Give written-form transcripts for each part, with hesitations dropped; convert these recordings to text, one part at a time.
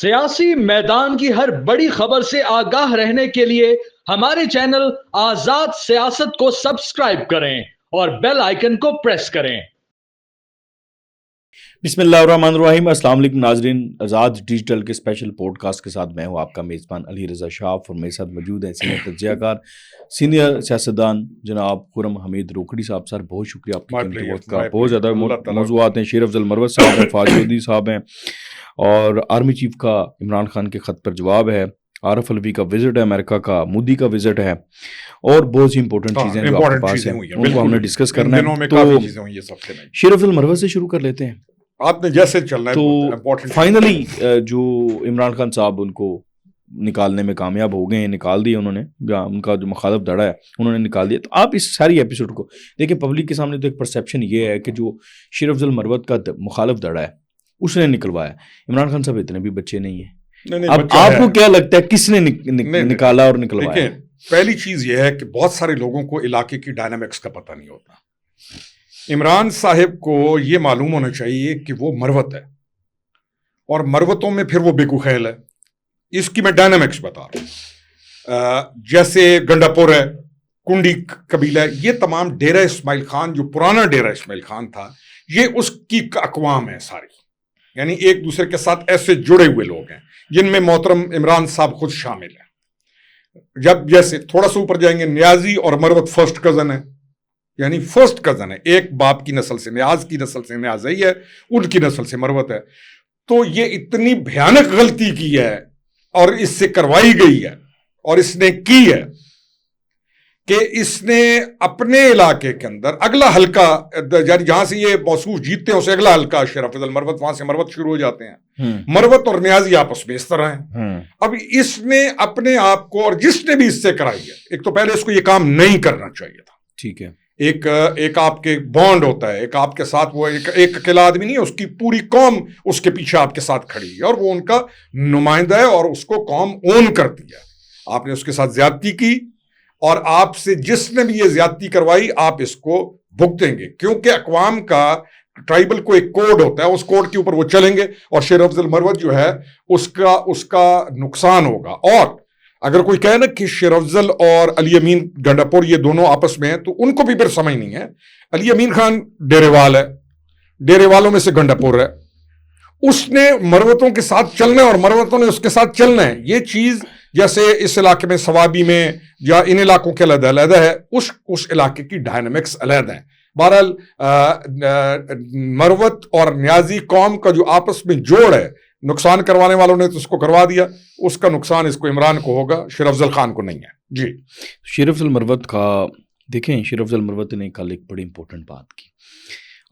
سیاسی میدان کی ہر بڑی خبر سے آگاہ رہنے کے لیے ہمارے چینل آزاد سیاست کو سبسکرائب کریں اور بیل آئیکن کو پریس کریں۔ بسم اللہ الرحمن الرحیم۔ السلام علیکم ناظرین، آزاد ڈیجیٹل کے اسپیشل پوڈ کاسٹ کے ساتھ میں ہوں آپ کا میزبان علی رضا شاف، اور میرے ساتھ موجود ہیں سینئر تجزیہ کار، سینئر سیاستدان جناب خرم حمید روکھڑی صاحب۔ سر بہت شکریہ آپ کے وقت کا۔ بہت زیادہ موضوعات ہیں، شیر افضل مروت صاحب ہیں، فاضل چودھری صاحب ہیں، اور آرمی چیف کا عمران خان کے خط پر جواب ہے، عارف الوی کا وزٹ ہے امریکہ کا، مودی کا وزٹ ہے، اور بہت سی امپورٹنٹ چیزیں جو آپ کے پاس ہیں ان کو ہم نے ڈسکس کرنا ہے۔ تو شیر افضل مروت سے شروع کر لیتے ہیں۔ آپ نے جیسے چلنا ہے تو فائنلی جو عمران خان صاحب ان کو نکالنے میں کامیاب ہو گئے ہیں، نکال دیا انہوں نے، ان کا جو مخالف دڑا ہے انہوں نے نکال دیا۔ تو آپ اس ساری ایپیسوڈ کو دیکھیں، پبلک کے سامنے تو ایک پرسیپشن یہ ہے کہ جو شیر افضل مروت کا مخالف دڑا ہے اس نے نکلوایا، عمران خان صاحب اتنے بھی بچے نہیں ہیں۔ اب آپ کو کیا لگتا ہے کس نے نکالا اور نکلوایا؟ پہلی چیز یہ ہے کہ بہت سارے لوگوں کو علاقے کی ڈائنامکس کا پتہ نہیں ہوتا۔ عمران صاحب کو یہ معلوم ہونا چاہیے کہ وہ مروت ہے، اور مروتوں میں پھر وہ بیکو خیل ہے۔ اس کی میں ڈائنامکس بتا رہا ہوں۔ جیسے گنڈا پور ہے، کنڈی قبیلہ ہے، یہ تمام ڈیرہ اسماعیل خان، جو پرانا ڈیرہ اسماعیل خان تھا، یہ اس کی اقوام ہے ساری، یعنی ایک دوسرے کے ساتھ ایسے جڑے ہوئے لوگ ہیں جن میں محترم عمران صاحب خود شامل ہیں۔ جب جیسے تھوڑا سا اوپر جائیں گے، نیازی اور مروت فرسٹ کزن ہے، یعنی فرسٹ کزن ہے، ایک باپ کی نسل سے، نیاز کی نسل سے نیازی ہے، ان کی نسل سے مروت ہے۔ تو یہ اتنی بھیانک غلطی کی ہے اور اس سے کروائی گئی ہے، اور اس نے کی ہے کہ اس نے اپنے علاقے کے اندر اگلا حلقہ، جہاں سے یہ موصوف جیتتے ہیں اسے اگلا حلقہ شیر افضل مروت، وہاں سے مروت شروع ہو جاتے ہیں۔ مروت اور نیازی آپس میں اس طرح ہیں۔ اب اس نے اپنے آپ کو، اور جس نے بھی اس سے کرائی ہے، ایک تو پہلے اس کو یہ کام نہیں کرنا چاہیے تھا۔ ٹھیک ہے، ایک آپ کے بانڈ ہوتا ہے، ایک آپ کے ساتھ، وہ ایک اکیلا آدمی نہیں ہے، اس کی پوری قوم اس کے پیچھے آپ کے ساتھ کھڑی ہے، اور وہ ان کا نمائندہ ہے، اور اس کو قوم اون کرتی ہے۔ آپ نے اس کے ساتھ زیادتی کی، اور آپ سے جس نے بھی یہ زیادتی کروائی آپ اس کو بھگتیں گے، کیونکہ اقوام کا، ٹرائبل کو ایک کوڈ ہوتا ہے، اس کوڈ کے اوپر وہ چلیں گے، اور شیر افضل مروت جو ہے اس کا نقصان ہوگا۔ اور اگر کوئی کہے نا کہ شیر افضل اور علی امین گنڈا پور یہ دونوں آپس میں ہیں، تو ان کو بھی پھر سمجھ نہیں ہے۔ علی امین خان ڈیرے وال ہے، ڈیرے والوں میں سے گنڈا پور ہے، اس نے مروتوں کے ساتھ چلنا ہے اور مروتوں نے اس کے ساتھ چلنا ہے۔ یہ چیز جیسے اس علاقے میں سوابی میں یا ان علاقوں کے علیحدہ علیحدہ ہے، اس علاقے کی ڈائنامکس علیحدہ ہے۔ بہرحال مروت اور نیازی قوم کا جو آپس میں جوڑ ہے، نقصان کروانے والوں نے تو اس کو کروا دیا، اس کا نقصان اس کو عمران کو ہوگا، شیر افضل خان کو نہیں ہے۔ جی، شیر افضل مروت کا دیکھیں، شیر افضل مروت نے کل ایک بڑی امپورٹنٹ بات کی،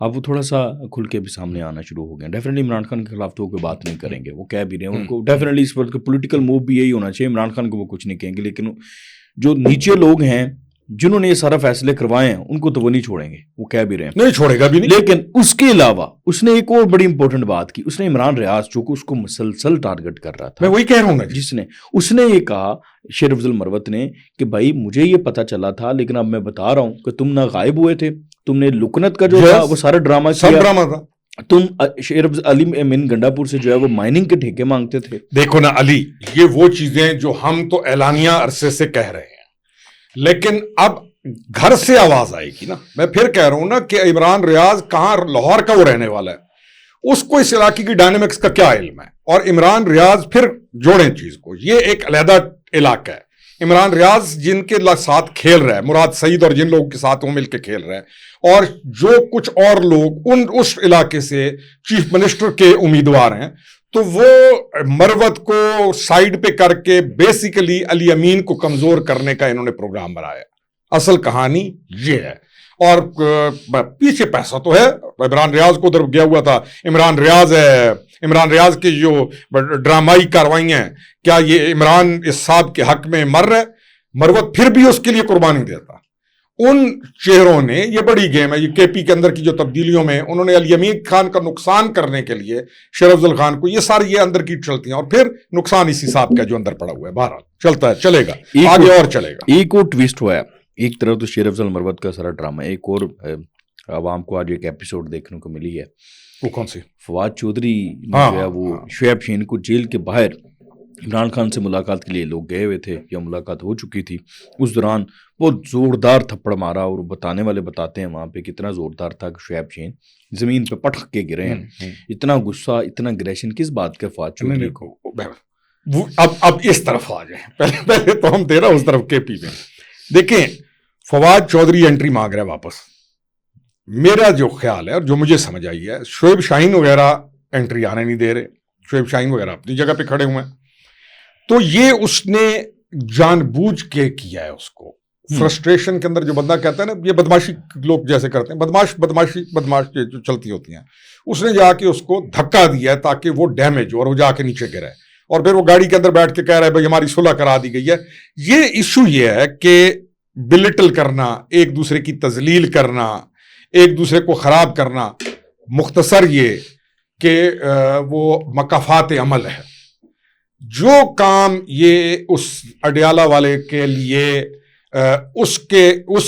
اب وہ تھوڑا سا کھل کے بھی سامنے آنا شروع ہو گئے۔ ڈیفینیٹلی عمران خان کے خلاف تو کوئی بات نہیں کریں گے، وہ کہہ بھی رہے ہیں، ان کو ڈیفینیٹلی اس پر پولیٹیکل موو بھی یہی ہونا چاہیے، عمران خان کو وہ کچھ نہیں کہیں گے، لیکن جو نیچے لوگ ہیں جنہوں نے یہ سارا فیصلے کروائے ہیں ان کو تو وہ نہیں چھوڑیں گے، وہ کہہ بھی رہے ہیں نہیں چھوڑے گا بھی نہیں۔ لیکن اس کے علاوہ اس نے ایک اور بڑی امپورٹنٹ بات کی، اس نے عمران ریاض جو کہ اس کو مسلسل ٹارگٹ کر رہا تھا، میں وہی کہہ رہا ہوں نا، اس نے یہ کہا شیر افضل مروت نے کہ بھائی مجھے یہ پتا چلا تھا، لیکن اب میں بتا رہا ہوں کہ تم نہ غائب ہوئے تھے، تم نے لکنت کا جو تھا وہ سارا ڈرامہ تھا، تم شیر افضل علی امین گنڈا پور سے جو ہے وہ مائننگ کے ٹھیکے مانگتے تھے۔ دیکھو نا علی، یہ وہ چیزیں جو ہم تو اعلانیہ عرصے سے کہہ رہے ہیں، لیکن اب گھر سے آواز آئے گی نا۔ میں پھر کہہ رہا ہوں نا کہ عمران ریاض کہاں، لاہور کا وہ رہنے والا ہے، اس کو اس علاقے کی ڈائنامکس کا کیا علم ہے، اور عمران ریاض پھر جوڑیں چیز کو، یہ ایک علیحدہ علاقہ ہے۔ عمران ریاض جن کے ساتھ کھیل رہا ہے، مراد سعید اور جن لوگوں کے ساتھ وہ مل کے کھیل رہا ہے، اور جو کچھ اور لوگ اس علاقے سے چیف منسٹر کے امیدوار ہیں، تو وہ مروت کو سائیڈ پہ کر کے بیسیکلی علی امین کو کمزور کرنے کا انہوں نے پروگرام بنایا۔ اصل کہانی یہ ہے، اور پیچھے پیسہ تو ہے، عمران ریاض کو ادھر گیا ہوا تھا، عمران ریاض ہے، عمران ریاض کی جو ڈرامائی کاروائیاں ہیں، کیا یہ عمران اس صاحب کے حق میں مر رہا ہے؟ مروت پھر بھی اس کے لیے قربانی دیتا۔ ان چہروں نے، یہ بڑی گیم ہے، یہ کے پی کے اندر کی جو تبدیلیوں میں انہوں نے علی امین خان کا نقصان کرنے کے لیے شیر افضل خان کو، یہ ساری یہ اندر کی چلتی ہیں، اور پھر نقصان اسی صاحب کا جو اندر پڑا ہوا ہے، بہرحال چلتا ہے، چلے گا آگے اور چلے گا۔ ایک اور ٹویسٹ ہوا ہے، ایک طرف تو شیر افضل مروت کا سارا ڈرامہ، ایک اور عوام کو آج ایک ایپیسوڈ دیکھنے کو ملی ہے وہ کون سی؟ فواد چودھری جو ہے وہ شعیب شہین کو جیل کے باہر عمران خان سے ملاقات کے لیے لوگ گئے ہوئے تھے یا ملاقات ہو چکی تھی، اس دوران بہت زوردار تھپڑ مارا، اور بتانے والے بتاتے ہیں وہاں پہ کتنا زوردار تھا کہ شعیب شہین زمین پہ پٹک کے گرے ہیں. اتنا غصہ، اتنا اگریشن کس بات کا فواد چودھری کو؟ اب اس طرف آ جائیں، پہلے تو ہم تیرا اس طرف کے پی میں. دیکھیں فواد چودھری انٹری مانگ رہا ہے واپس. میرا جو خیال ہے اور جو مجھے سمجھ آئی ہے، شعیب شاہین وغیرہ انٹری آنے نہیں دے رہے، شعیب شاہین وغیرہ اپنی جگہ پہ کھڑے ہوئے ہیں. تو یہ اس نے جان بوجھ کے کیا ہے. اس کو فرسٹریشن کے اندر جو بندہ کہتا ہے نا، یہ بدماشی لوگ جیسے کرتے ہیں، بدماش جو چلتی ہوتی ہیں، اس نے جا کے اس کو دھکا دیا ہے تاکہ وہ ڈیمیج ہو اور وہ جا کے نیچے گرے، اور پھر وہ گاڑی کے اندر بیٹھ کے کہہ رہا ہے بھائی ہماری صلح کرا دی گئی ہے. یہ ایشو یہ ہے کہ بلٹل کرنا، ایک دوسرے کی تذلیل کرنا، ایک دوسرے کو خراب کرنا، مختصر یہ کہ وہ مکافات عمل ہے. جو کام یہ اس اڈیالہ والے کے لیے اس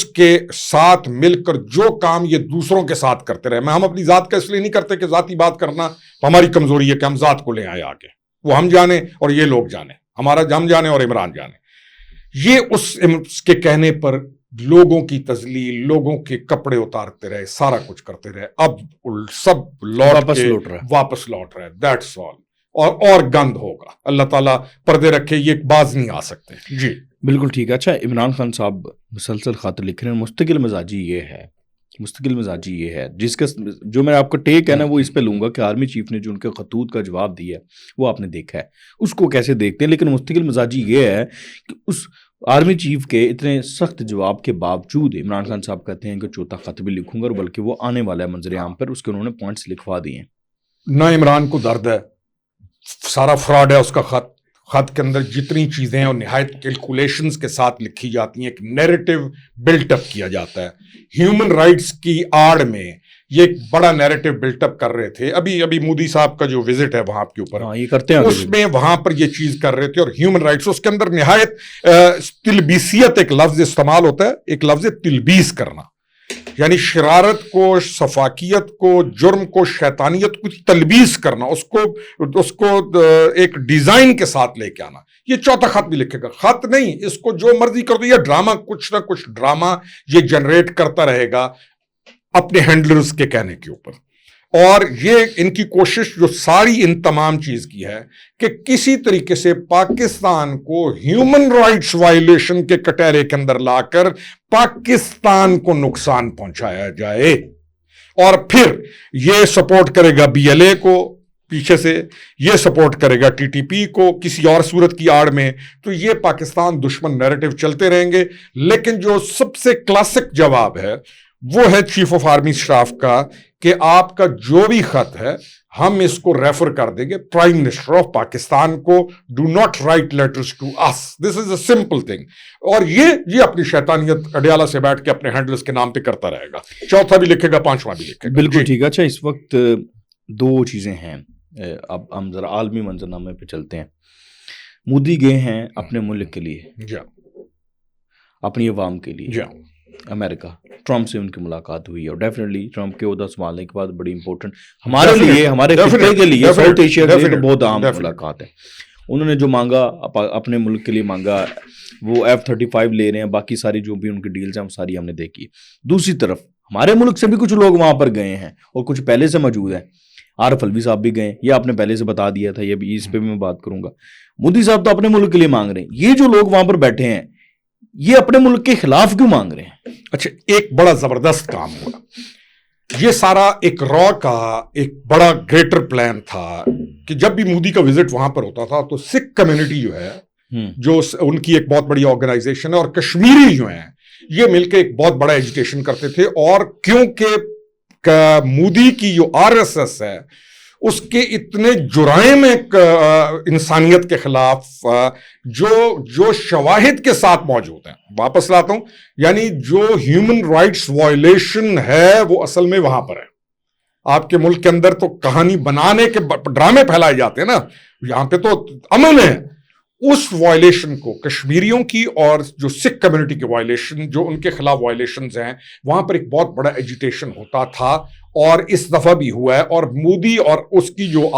کے ساتھ مل کر جو کام یہ دوسروں کے ساتھ کرتے رہے، ہم اپنی ذات کا اس لیے نہیں کرتے کہ ذاتی بات کرنا ہماری کمزوری ہے کہ ہم ذات کو لے آئے آگے، وہ ہم جانے اور یہ لوگ جانے، ہم جانے اور عمران جانے. یہ اس کے کہنے پر لوگوں کی تذلیل، لوگوں کے کپڑے اتارتے رہے، سارا کچھ کرتے رہے. اب سب واپس لوٹ رہے. That's all. اور گند ہوگا. اللہ تعالیٰ پردے رکھے، یہ باز نہیں آ سکتے. جی بالکل ٹھیک ہے. اچھا، عمران خان صاحب مسلسل خاطر لکھ رہے ہیں، مستقل مزاجی یہ ہے جس کا جو میں آپ کا ٹیک ہے نا وہ اس پہ لوں گا کہ آرمی چیف نے جو ان کے خطوط کا جواب دیا وہ آپ نے دیکھا ہے، اس کو کیسے دیکھتے ہیں. لیکن مستقل مزاجی یہ ہے کہ اس آرمی چیف کے اتنے سخت جواب کے باوجود عمران خان صاحب کہتے ہیں کہ چوتھا خط بھی لکھوں گا، اور بلکہ وہ آنے والا ہے منظر عام پر، اس کے انہوں نے پوائنٹس لکھوا دیے ہیں. نہ عمران کو درد ہے، سارا فراڈ ہے اس کا خط کے اندر جتنی چیزیں اور نہایت کیلکولیشنز کے ساتھ لکھی جاتی ہیں، ایک نیریٹو بلٹ اپ کیا جاتا ہے. ہیومن رائٹس کی آڑ میں یہ ایک بڑا نیریٹو بلٹ اپ کر رہے تھے. ابھی مودی صاحب کا جو وزٹ ہے وہاں کے اوپر، یہ کرتے ہیں اس میں وہاں پر یہ چیز کر رہے تھے. اور ہیومن رائٹس اس کے اندر نہایت تلبیسیت ایک لفظ استعمال ہوتا ہے، ایک لفظ تلبیس کرنا، یعنی شرارت کو، سفاکیت کو، جرم کو، شیطانیت کو تلبیس کرنا، اس کو ایک ڈیزائن کے ساتھ لے کے آنا. یہ چوتھا خط بھی لکھے گا. خط نہیں، اس کو جو مرضی کر دو. یہ ڈرامہ، کچھ نہ کچھ ڈرامہ یہ جنریٹ کرتا رہے گا اپنے ہینڈلرز کے کہنے کے اوپر. اور یہ ان کی کوشش جو ساری ان تمام چیز کی ہے کہ کسی طریقے سے پاکستان کو ہیومن رائٹس وائلیشن کے کٹہرے کے اندر لا کر پاکستان کو نقصان پہنچایا جائے. اور پھر یہ سپورٹ کرے گا BLA کو پیچھے سے، یہ سپورٹ کرے گا TTP کو کسی اور صورت کی آڑ میں. تو یہ پاکستان دشمن نیریٹو چلتے رہیں گے. لیکن جو سب سے کلاسک جواب ہے وہ ہے چیف آف آرمی اسٹاف کا کہ آپ کا جو بھی خط ہے ہم اس کو ریفر کر دیں گے پرائم منسٹر آف پاکستان کو. Do not write letters to us. This is a simple thing. اور یہ اپنی شیطانیت اڈیالہ سے بیٹھ کے اپنے ہینڈلرز کے نام پہ کرتا رہے گا. چوتھا بھی لکھے گا، پانچواں بھی لکھے گا. بالکل ٹھیک ہے. اچھا، اس وقت دو چیزیں ہیں. اب ہم ذرا عالمی منظرنامے پہ چلتے ہیں. مودی گئے ہیں اپنے ملک کے لیے، اپنی عوام کے لیے، امریکہ. ٹرمپ سے ان کی ملاقات ہوئی، اور ڈیفینیٹلی ٹرمپ کے عہدہ سنبھالنے کے بعد بڑی امپورٹنٹ ہمارے لیے، ہمارے خطے کے لیے، ساؤتھ ایشیا کے لیے بہت اہم ملاقات ہے. انہوں نے جو مانگا اپنے ملک کے لیے مانگا، وہ F-35 لے رہے ہیں. باقی ساری جو بھی ان کی ڈیلز ہیں وہ ساری ہم نے دیکھی. دوسری طرف ہمارے ملک سے بھی کچھ لوگ وہاں پر گئے ہیں اور کچھ پہلے سے موجود ہیں. عارف الوی صاحب بھی گئے، یہ آپ نے پہلے سے بتا دیا تھا، یہ بھی اس پہ بھی میں بات کروں گا. مودی صاحب تو اپنے ملک کے لیے مانگ رہے ہیں. یہ جو لوگ وہاں پر بیٹھے ہیں یہ اپنے ملک کے خلاف کیوں مانگ رہے ہیں؟ اچھا، ایک بڑا زبردست کام ہوا. یہ سارا ایک کا ایک بڑا گریٹر پلان تھا کہ جب بھی مودی کا وزٹ وہاں پر ہوتا تھا تو سکھ کمیونٹی جو ہے، جو ان کی ایک بہت بڑی آرگنائزیشن ہے، اور کشمیری جو ہیں یہ مل کے ایک بہت بڑا ایجوٹیشن کرتے تھے. اور کیونکہ مودی کی جو RSS ہے اس کے اتنے جرائم ایک انسانیت کے خلاف جو شواہد کے ساتھ موجود ہیں، واپس لاتا ہوں، یعنی جو ہیومن رائٹس وائلیشن ہے وہ اصل میں وہاں پر ہے. آپ کے ملک کے اندر تو کہانی بنانے کے ڈرامے پھیلائے جاتے ہیں نا، یہاں پہ تو امن ہے. اس وائلیشن کو کشمیریوں کی اور جو سکھ کمیونٹی کی وائلیشن جو ان کے خلاف وائلیشنز ہیں وہاں پر ایک بہت بڑا ایجیٹیشن ہوتا تھا اور اس دفعہ بھی ہوا ہے. اور مودی اور اس کی جو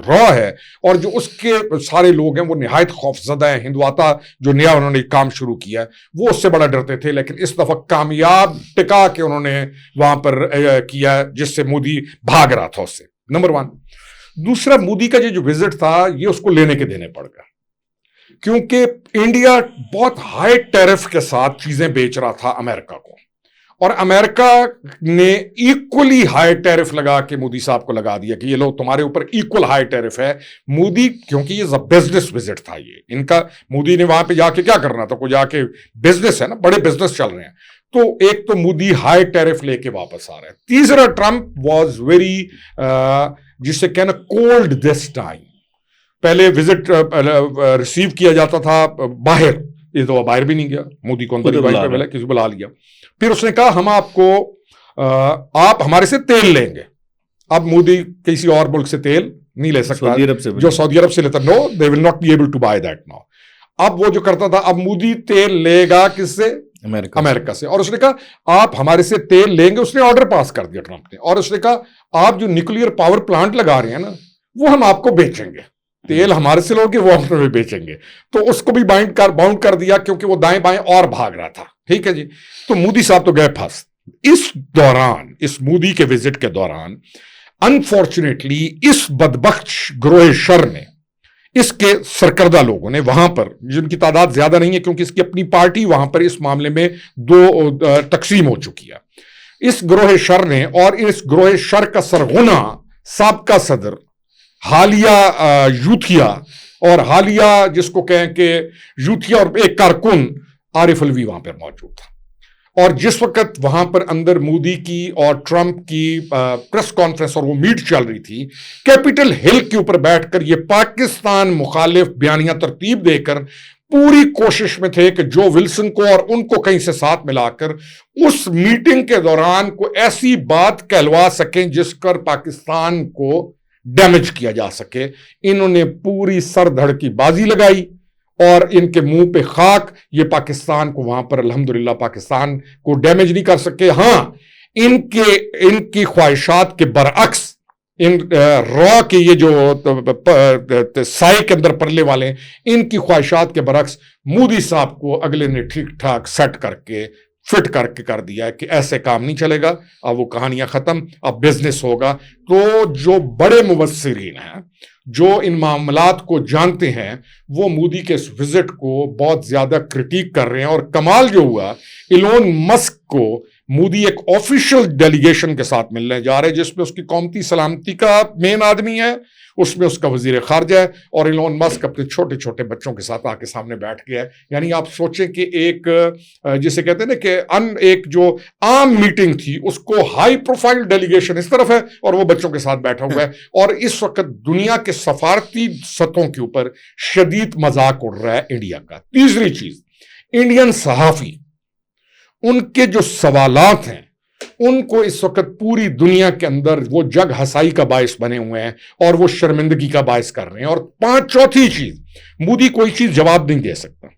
را ہے اور جو اس کے سارے لوگ ہیں وہ نہایت خوفزدہ ہیں. ہندواتا جو نیا انہوں نے کام شروع کیا ہے وہ اس سے بڑا ڈرتے تھے, لیکن اس دفعہ کامیاب ٹکا کے انہوں نے وہاں پر کیا جس سے مودی بھاگ رہا تھا اس سے. نمبر 1. دوسرا, مودی کا جو وزٹ تھا یہ اس کو لینے کے دینے پڑ گیا, کیونکہ انڈیا بہت ہائی ٹیرف کے ساتھ چیزیں بیچ رہا تھا امریکہ کو, اور امریکہ نے ایکولی ہائی ٹیرف لگا کے مودی صاحب کو لگا دیا کہ یہ لوگ تمہارے اوپر ایکول ہائی ٹیرف ہے. مودی, کیونکہ یہ بزنس وزٹ تھا یہ ان کا, مودی نے وہاں پہ جا کے کیا کرنا تھا, کوئی جا کے بزنس ہے نا, بڑے بزنس چل رہے ہیں, تو ایک تو مودی ہائی ٹیرف لے کے واپس آ رہا ہے. تیسرا, ٹرمپ واز ویری جسے کہنا کولڈ دس ٹائم. پہلے وزٹ ریسیو کیا جاتا تھا باہر, یہ تو باہر بھی نہیں گیا, مودی کو اندر کسی بلا لیا. پھر اس نے کہا ہم آپ کو آپ ہمارے سے تیل لیں گے. اب مودی کسی اور ملک سے تیل نہیں لے سکتا جو سعودی عرب سے لیتا, no they will not be able to buy that now. اب وہ جو کرتا تھا, اب مودی تیل لے گا کس سے, امریکہ سے. اور اس نے کہا آپ ہمارے سے تیل لیں گے, اس نے آرڈر پاس کر دیا ٹرمپ نے, اور اس نے کہا آپ جو نیوکلیئر پاور پلانٹ لگا رہے ہیں نا وہ ہم آپ کو بیچیں گے, تیل ہمارے سے لوگے وہ ہم بھی بیچیں گے. تو اس کو بھی باؤنڈ کر دیا کیونکہ وہ دائیں بائیں اور بھاگ رہا تھا. ٹھیک ہے جی. تو مودی صاحب تو گئے پھنس. اس مودی کے وزٹ کے دوران انفارچونیٹلی اس بدبخت گروہ شر نے, اس کے سرکردہ لوگوں نے وہاں پر, جن کی تعداد زیادہ نہیں ہے کیونکہ اس کی اپنی پارٹی وہاں پر اس معاملے میں 2 تقسیم ہو چکی ہے, اس گروہ شر نے, اور اس گروہ شر کا سرغنہ سابقہ صدر حالیہ یوتھیا, اور حالیہ جس کو کہیں کہ یوتھیا اور ایک کارکن عارف الوی وہاں پر موجود تھا. اور جس وقت وہاں پر اندر مودی کی اور ٹرمپ کی پریس کانفرنس اور وہ میٹ چل رہی تھی, کیپٹل ہل کے اوپر بیٹھ کر یہ پاکستان مخالف بیانیہ ترتیب دے کر پوری کوشش میں تھے کہ جو ولسن کو اور ان کو کہیں سے ساتھ ملا کر اس میٹنگ کے دوران کوئی ایسی بات کہلوا سکیں جس پر پاکستان کو ڈیمیج کیا جا سکے. انہوں نے پوری سر دھڑ کی بازی لگائی اور ان کے منہ پہ خاک. یہ پاکستان کو وہاں پر الحمدللہ پاکستان کو ڈیمیج نہیں کر سکے. ہاں, ان کی خواہشات کے برعکس ان را کے یہ جو سائے کے اندر پرلے والے ہیں, ان کی خواہشات کے برعکس مودی صاحب کو اگلے نے ٹھیک ٹھاک سیٹ کر کے فٹ کر کے کر دیا ہے کہ ایسے کام نہیں چلے گا, اب وہ کہانیاں ختم, اب بزنس ہوگا. تو جو بڑے مبصرین ہیں, جو ان معاملات کو جانتے ہیں, وہ مودی کے اس وزٹ کو بہت زیادہ کرٹیک کر رہے ہیں. اور کمال جو ہوا, ایلون مسک کو مودی ایک آفیشل ڈیلیگیشن کے ساتھ ملنے جا رہے ہیں جس میں اس کی قومتی سلامتی کا مین آدمی ہے, اس میں اس کا وزیر خارجہ ہے, اور ایلون مسک اپنے چھوٹے چھوٹے بچوں کے ساتھ آ کے سامنے بیٹھ گیا ہے. یعنی آپ سوچیں کہ ایک جسے کہتے ہیں نا کہ ایک جو عام میٹنگ تھی اس کو ہائی پروفائل ڈیلیگیشن اس طرف ہے اور وہ بچوں کے ساتھ بیٹھا ہوا ہے. اور اس وقت دنیا کے سفارتی سطحوں کے اوپر شدید مذاق اڑ رہا ہے انڈیا کا. تیسری چیز, انڈین صحافی, ان کے جو سوالات ہیں ان کو اس وقت پوری دنیا کے اندر وہ جگ ہسائی کا باعث بنے ہوئے ہیں اور وہ شرمندگی کا باعث کر رہے ہیں. اور چوتھی چیز, مودی کوئی چیز جواب نہیں دے سکتا.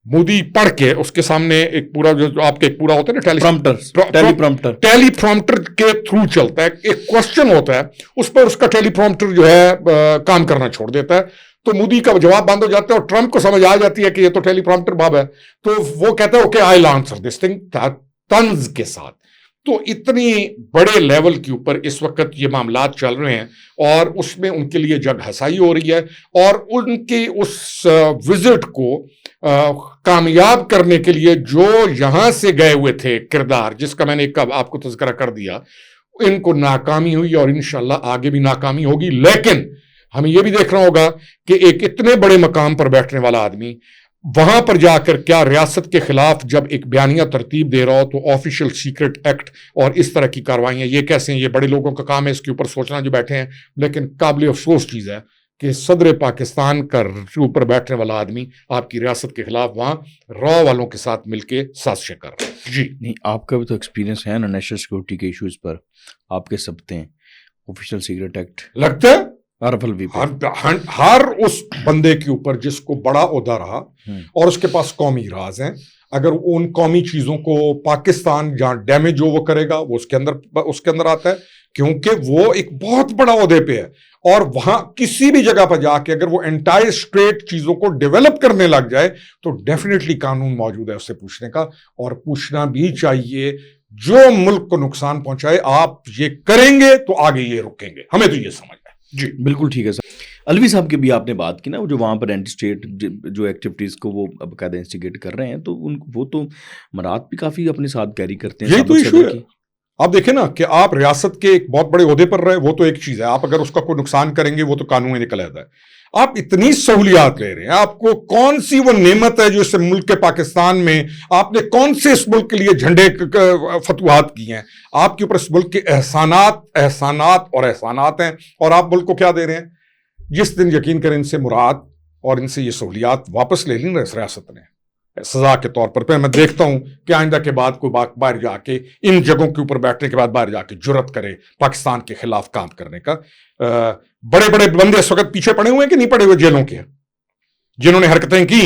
مودی پڑھ کے اس کے سامنے ایک پورا جو آپ کے ایک پورا ہوتا ہے نا ٹیلی پرومپٹر کے تھرو چلتا ہے, ایک کوشچن ہوتا ہے اس پر اس کا ٹیلی پرومپٹر جو ہے کام کرنا چھوڑ دیتا ہے, تو مودی کا جواب بند ہو جاتا ہے اور ٹرمپ کو سمجھ آ جاتی ہے کہ یہ تو ٹیلی پرومپٹر باب ہے, تو وہ کہتا ہے okay I will answer this thing طنز کے ساتھ. تو اتنی بڑے لیول کے اوپر اس وقت یہ معاملات چل رہے ہیں اور اس میں ان کے لیے جگ ہسائی ہو رہی ہے. اور ان کے اس وزٹ کو کامیاب کرنے کے لیے جو یہاں سے گئے ہوئے تھے کردار, جس کا میں نے آپ کو تذکرہ کر دیا, ان کو ناکامی ہوئی اور انشاءاللہ آگے بھی ناکامی ہوگی. لیکن ہمیں یہ بھی دیکھنا ہوگا کہ ایک اتنے بڑے مقام پر بیٹھنے والا آدمی وہاں پر جا کر کیا ریاست کے خلاف جب ایک بیانیہ ترتیب دے رہا ہو تو آفیشل سیکرٹ ایکٹ اور اس طرح کی کاروائیاں یہ کیسے ہیں, یہ بڑے لوگوں کا کام ہے اس کے اوپر سوچنا جو بیٹھے ہیں. لیکن قابل افسوس چیز ہے کہ صدر پاکستان کا اوپر بیٹھنے والا آدمی آپ کی ریاست کے خلاف وہاں را والوں کے ساتھ مل کے سازشیں کر رہا ہے. جی نہیں, آپ کا بھی تو ایکسپیرینس ہے نا نیشنل سیکورٹی کے ایشوز پر, آپ کے سبتے ہیں آفیشل سیکرٹ ایکٹ لگتا ہے عارف الوی پہ ہر اس بندے کے اوپر جس کو بڑا عہدہ رہا اور اس کے پاس قومی راز ہیں، اگر ان قومی چیزوں کو پاکستان جہاں ڈیمیج وہ کرے گا وہ اس کے اندر آتا ہے، کیونکہ وہ ایک بہت بڑا عہدے پہ ہے، اور وہاں کسی بھی جگہ پر جا کے اگر وہ انٹائر اسٹیٹ چیزوں کو ڈیولپ کرنے لگ جائے تو ڈیفینیٹلی قانون موجود ہے اس سے پوچھنے کا، اور پوچھنا بھی چاہیے۔ جو ملک کو نقصان پہنچائے آپ یہ کریں گے تو آگے یہ رکیں گے، ہمیں تو یہ سمجھ ہے۔ جی بالکل ٹھیک ہے سر۔ الوی صاحب کی بھی آپ نے بات کی نا، جو وہاں پر اینٹی اسٹیٹ جو ایکٹیویٹیز کو وہ باقاعدہ انسٹیگیٹ کر رہے ہیں، تو وہ تو مراد بھی کافی اپنے ساتھ کیری کرتے ہیں۔ یہی تو ایشو ہے۔ آپ دیکھیں نا کہ آپ ریاست کے ایک بہت بڑے عہدے پر رہے، وہ تو ایک چیز ہے، آپ اگر اس کا کوئی نقصان کریں گے وہ تو قانون میں نکل آتا ہے۔ آپ اتنی سہولیات لے رہے ہیں، آپ کو کون سی وہ نعمت ہے جو اس ملک کے پاکستان میں آپ نے کون سے اس ملک کے لیے جھنڈے فتوحات کی ہیں؟ آپ کے اوپر اس ملک کے احسانات اور احسانات ہیں، اور آپ ملک کو کیا دے رہے ہیں؟ جس دن یقین کریں ان سے مراد اور ان سے یہ سہولیات واپس لے لیں اس ریاست نے سزا کے طور پر، میں دیکھتا ہوں کہ آئندہ کے بعد کوئی باہر جا کے ان جگہوں کے اوپر بیٹھنے کے بعد باہر جا کے جرت کرے پاکستان کے خلاف کام کرنے کا۔ بڑے بڑے بندے اس وقت پیچھے پڑے ہوئے ہیں کہ نہیں پڑے ہوئے جیلوں کے، جنہوں نے حرکتیں کی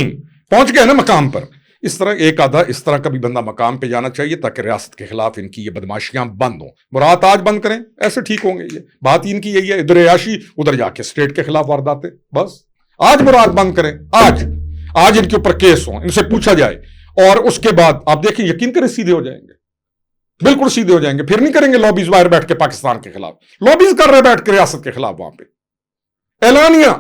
پہنچ گئے نا مقام پر۔ اس طرح ایک آدھا اس طرح کا بھی بندہ مقام پہ جانا چاہیے تاکہ ریاست کے خلاف ان کی یہ بدماشیاں بند ہوں۔ مراد آج بند کریں ایسے ٹھیک ہوں گے، یہ بات ان کی یہی ہے، ادھر عیاشی ادھر جا کے اسٹیٹ کے خلاف وارداتیں، بس آج مراد بند کریں، آج ان کے اوپر کیس ہوں، ان سے پوچھا جائے، اور اس کے بعد آپ دیکھیں یقین کریں سیدھے ہو جائیں گے، بالکل سیدھے ہو جائیں گے۔ پھر نہیں کریں گے لابیز باہر بیٹھ کے پاکستان کے خلاف، لابیز کر رہے بیٹھ کے ریاست کے خلاف وہاں پہ اعلانیہ،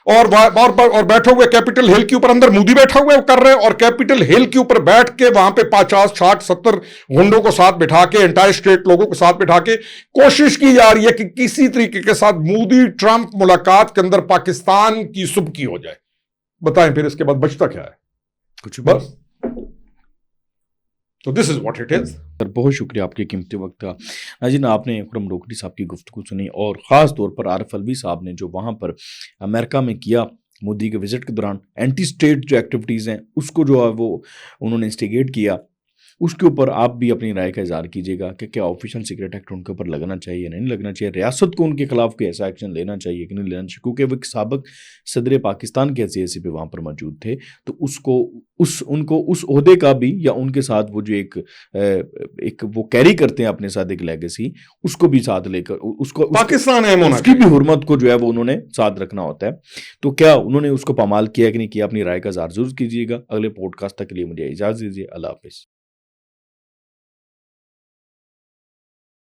اور بیٹھے ہوئے کیپٹل ہل کے اوپر اندر مودی بیٹھا ہوا ہے کر رہے ہیں، اور کیپٹل ہل کے اوپر بیٹھ کے وہاں پہ 50 60 70 گنڈوں کو ساتھ بٹھا کے انٹائر اسٹیٹ لوگوں کو ساتھ بٹھا کے کوشش کی جا رہی ہے کہ کسی طریقے کے ساتھ مودی ٹرمپ ملاقات کے اندر پاکستان کی سبکی ہو جائے۔ بتائیں پھر اس کے بعد بچتا کیا ہے؟ کچھ بس۔ تو دس از واٹ اٹ از۔ سر بہت شکریہ آپ کے قیمتی وقت کا۔ ناظرین آپ نے خرم روکڑی صاحب کی گفتگو سنی، اور خاص طور پر عارف الوی صاحب نے جو وہاں پر امریکہ میں کیا مودی کے وزٹ کے دوران، اینٹی اسٹیٹ جو ایکٹیویٹیز ہیں اس کو جو ہے وہ انہوں نے انسٹیگیٹ کیا، اس کے اوپر آپ بھی اپنی رائے کا اظہار کیجیے گا کہ کیا آفیشل سیکرٹ ایکٹ ان کے اوپر لگنا چاہیے یا نہیں لگنا چاہیے، ریاست کو ان کے خلاف کوئی ایسا ایکشن لینا چاہیے کہ نہیں لینا چاہیے، کیونکہ وہ ایک سابق صدر پاکستان کے حیثیت پہ وہاں پر موجود تھے، تو ان کو اس عہدے کا بھی، یا ان کے ساتھ وہ جو ایک وہ کیری کرتے ہیں اپنے ساتھ ایک لیگیسی، اس کو بھی ساتھ لے کر اس کو پاکستان ہے اس کی بھی حرمت کو جو ہے وہ انہوں نے ساتھ رکھنا ہوتا ہے۔ تو کیا انہوں نے اس کو پامال کیا کہ نہیں کیا؟ اپنی رائے کا اظہار ضرور کیجیے گا۔ اگلے پوڈ کاسٹ تک کے لیے مجھے اجازت دیجیے، اللہ حافظ۔